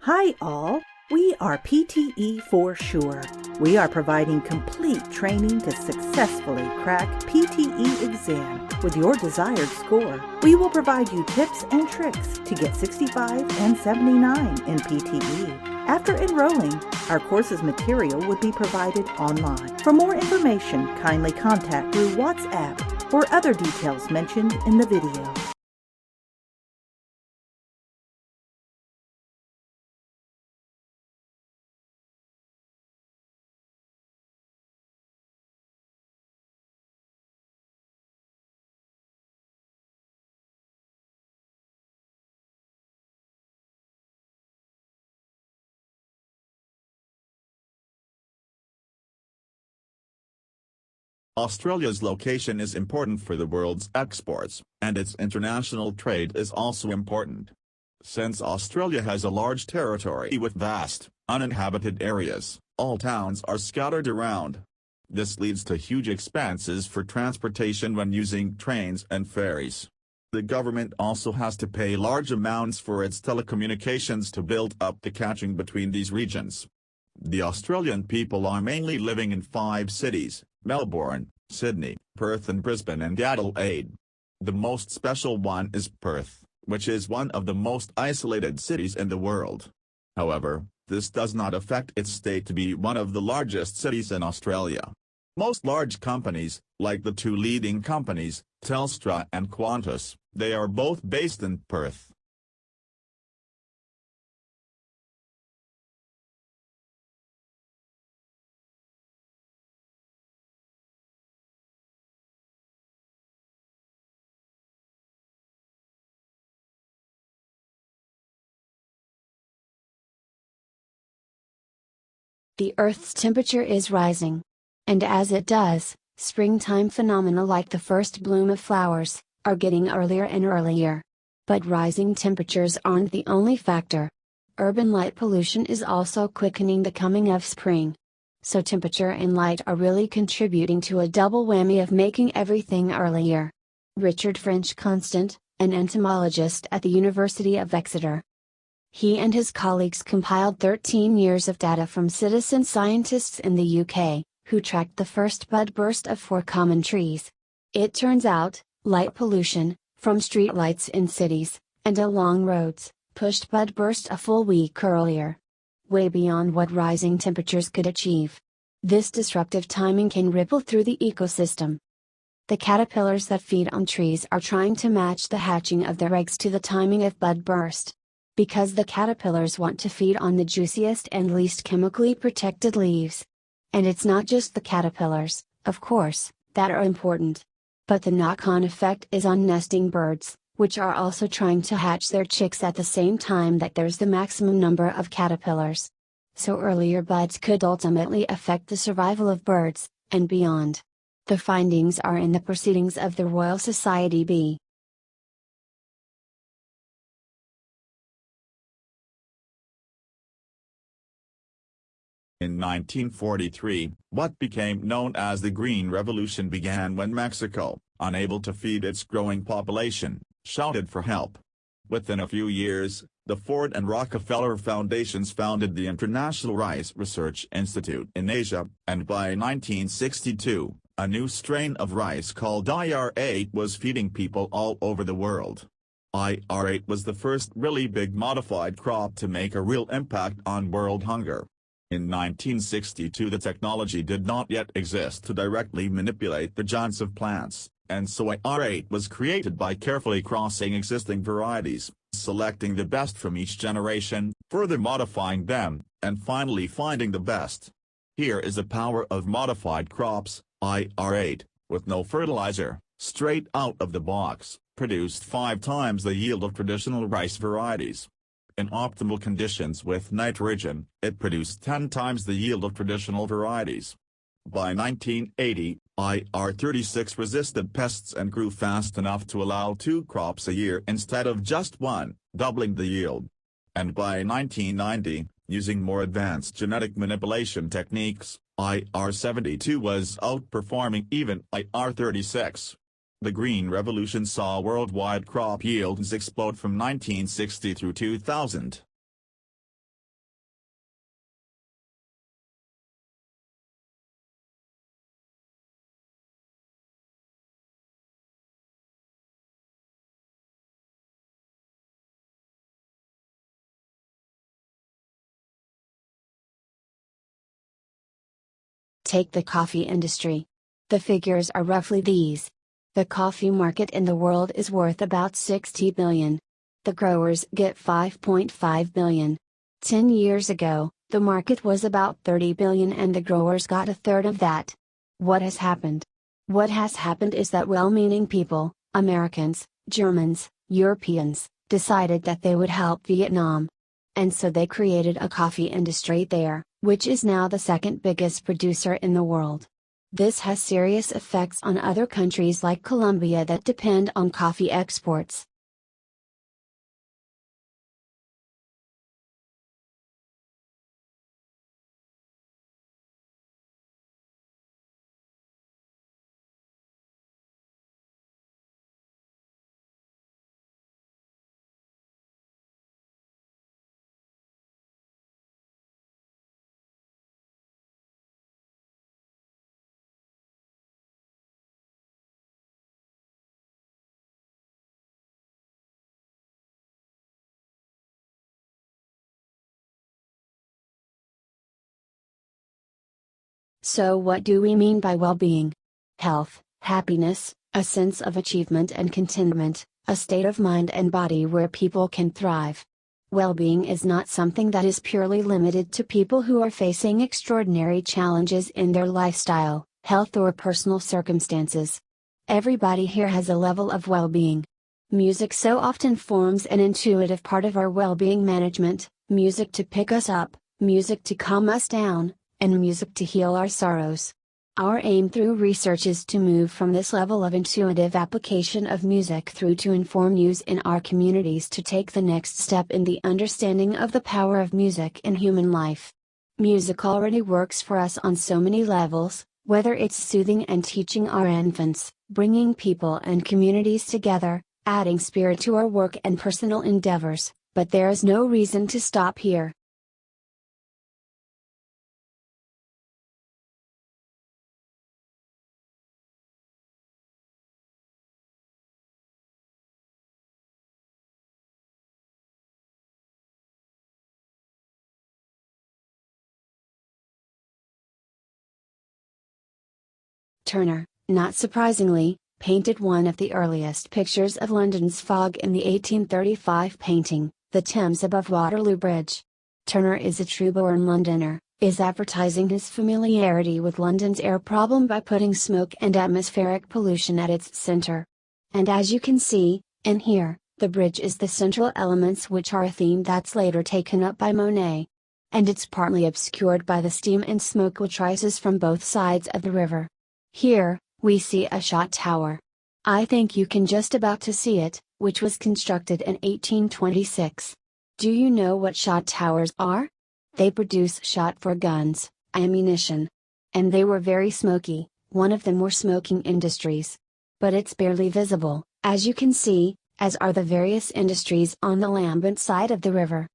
Hi all, we are Pte4Sure. We are providing complete training to successfully crack PTE Exam with your desired score. We will provide you tips and tricks to get 65 and 79 in PTE. After enrolling, our course's material would be provided online. For more information, kindly contact through WhatsApp or other details mentioned in the video. Australia's location is important for the world's exports, and its international trade is also important. Since Australia has a large territory with vast, uninhabited areas, all towns are scattered around. This leads to huge expenses for transportation when using trains and ferries. The government also has to pay large amounts for its telecommunications to build up the catching between these regions. The Australian people are mainly living in 5 cities: Melbourne, Sydney, Perth and Brisbane and Adelaide. The most special one is Perth, which is one of the most isolated cities in the world. However, this does not affect its state to be one of the largest cities in Australia. Most large companies, like the 2 leading companies, Telstra and Qantas, they are both based in Perth. The Earth's temperature is rising. And as it does, springtime phenomena like the first bloom of flowers, are getting earlier and earlier. But rising temperatures aren't the only factor. Urban light pollution is also quickening the coming of spring. So temperature and light are really contributing to a double whammy of making everything earlier. Richard French Constant, an entomologist at the University of Exeter. He and his colleagues compiled 13 years of data from citizen scientists in the UK, who tracked the first bud burst of 4 common trees. It turns out, light pollution, from streetlights in cities, and along roads, pushed bud burst a full week earlier. Way beyond what rising temperatures could achieve. This disruptive timing can ripple through the ecosystem. The caterpillars that feed on trees are trying to match the hatching of their eggs to the timing of bud burst. Because the caterpillars want to feed on the juiciest and least chemically protected leaves. And it's not just the caterpillars, of course, that are important. But the knock-on effect is on nesting birds, which are also trying to hatch their chicks at the same time that there's the maximum number of caterpillars. So earlier buds could ultimately affect the survival of birds, and beyond. The findings are in the Proceedings of the Royal Society B. In 1943, what became known as the Green Revolution began when Mexico, unable to feed its growing population, shouted for help. Within a few years, the Ford and Rockefeller Foundations founded the International Rice Research Institute in Asia, and by 1962, a new strain of rice called IR8 was feeding people all over the world. IR8 was the first really big modified crop to make a real impact on world hunger. In 1962 the technology did not yet exist to directly manipulate the genes of plants, and so IR8 was created by carefully crossing existing varieties, selecting the best from each generation, further modifying them, and finally finding the best. Here is the power of modified crops. IR8, with no fertilizer, straight out of the box, produced 5 times the yield of traditional rice varieties. In optimal conditions with nitrogen, it produced 10 times the yield of traditional varieties. By 1980, IR36 resisted pests and grew fast enough to allow 2 crops a year instead of just 1, doubling the yield. And by 1990, using more advanced genetic manipulation techniques, IR72 was outperforming even IR36. The Green Revolution saw worldwide crop yields explode from 1960 through 2000. Take the coffee industry. The figures are roughly these. The coffee market in the world is worth about 60 billion. The growers get 5.5 billion. 10 years ago, the market was about 30 billion and the growers got a third of that. What has happened? What has happened is that well-meaning people, Americans, Germans, Europeans, decided that they would help Vietnam. And so they created a coffee industry there, which is now the second biggest producer in the world. This has serious effects on other countries like Colombia that depend on coffee exports. So what do we mean by well-being? Health, happiness, a sense of achievement and contentment, a state of mind and body where people can thrive. Well-being is not something that is purely limited to people who are facing extraordinary challenges in their lifestyle, health or personal circumstances. Everybody here has a level of well-being. Music so often forms an intuitive part of our well-being management, music to pick us up, music to calm us down, and music to heal our sorrows. Our aim through research is to move from this level of intuitive application of music through to inform youth in our communities to take the next step in the understanding of the power of music in human life. Music already works for us on so many levels, whether it's soothing and teaching our infants, bringing people and communities together, adding spirit to our work and personal endeavors, but there is no reason to stop here. Turner, not surprisingly, painted one of the earliest pictures of London's fog in the 1835 painting, The Thames Above Waterloo Bridge. Turner is a true-born Londoner, is advertising his familiarity with London's air problem by putting smoke and atmospheric pollution at its center. And as you can see, in here, the bridge is the central elements which are a theme that's later taken up by Monet. And it's partly obscured by the steam and smoke which rises from both sides of the river. Here, we see a shot tower. I think you can just about to see it, which was constructed in 1826. Do you know what shot towers are? They produce shot for guns, ammunition. And they were very smoky, one of the more smoking industries. But it's barely visible, as you can see, as are the various industries on the Lambent side of the river.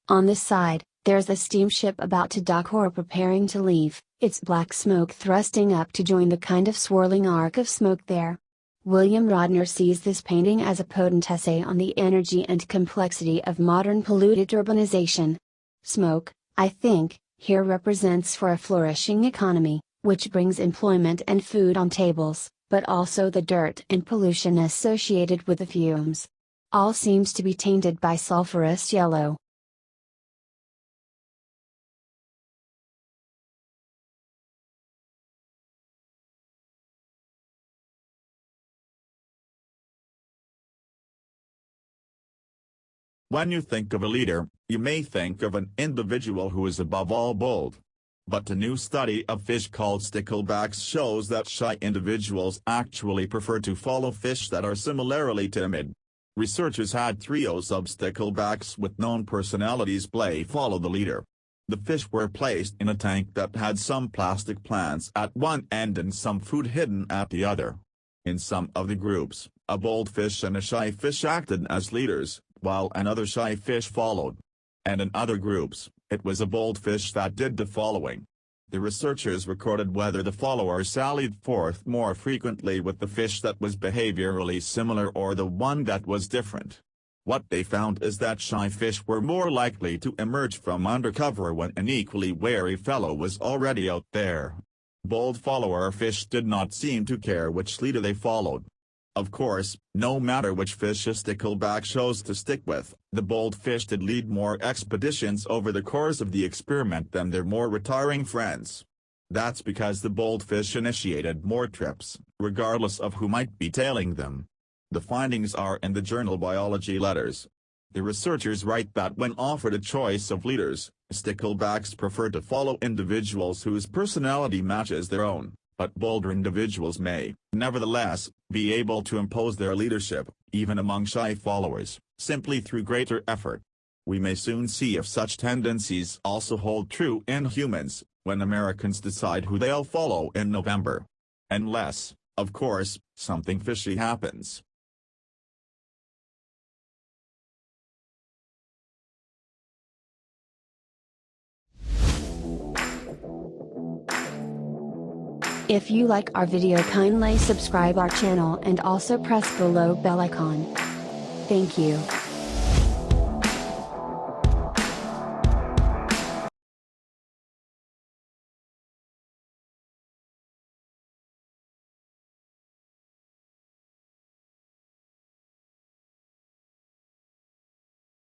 On this side, there's a steamship about to dock or preparing to leave, its black smoke thrusting up to join the kind of swirling arc of smoke there. William Rodner sees this painting as a potent essay on the energy and complexity of modern polluted urbanization. Smoke, I think, here represents for a flourishing economy, which brings employment and food on tables, but also the dirt and pollution associated with the fumes. All seems to be tainted by sulfurous yellow. When you think of a leader, you may think of an individual who is above all bold. But a new study of fish called sticklebacks shows that shy individuals actually prefer to follow fish that are similarly timid. Researchers had trios of sticklebacks with known personalities play follow the leader. The fish were placed in a tank that had some plastic plants at one end and some food hidden at the other. In some of the groups, a bold fish and a shy fish acted as leaders, while another shy fish followed. And in other groups, it was a bold fish that did the following. The researchers recorded whether the follower sallied forth more frequently with the fish that was behaviorally similar or the one that was different. What they found is that shy fish were more likely to emerge from undercover when an equally wary fellow was already out there. Bold follower fish did not seem to care which leader they followed. Of course, no matter which fish a stickleback chose to stick with, the bold fish did lead more expeditions over the course of the experiment than their more retiring friends. That's because the bold fish initiated more trips, regardless of who might be tailing them. The findings are in the journal Biology Letters. The researchers write that when offered a choice of leaders, sticklebacks prefer to follow individuals whose personality matches their own, but bolder individuals may, nevertheless, be able to impose their leadership, even among shy followers, simply through greater effort. We may soon see if such tendencies also hold true in humans, when Americans decide who they'll follow in November. Unless, of course, something fishy happens. If you like our video, kindly subscribe our channel and also press below bell icon. Thank you.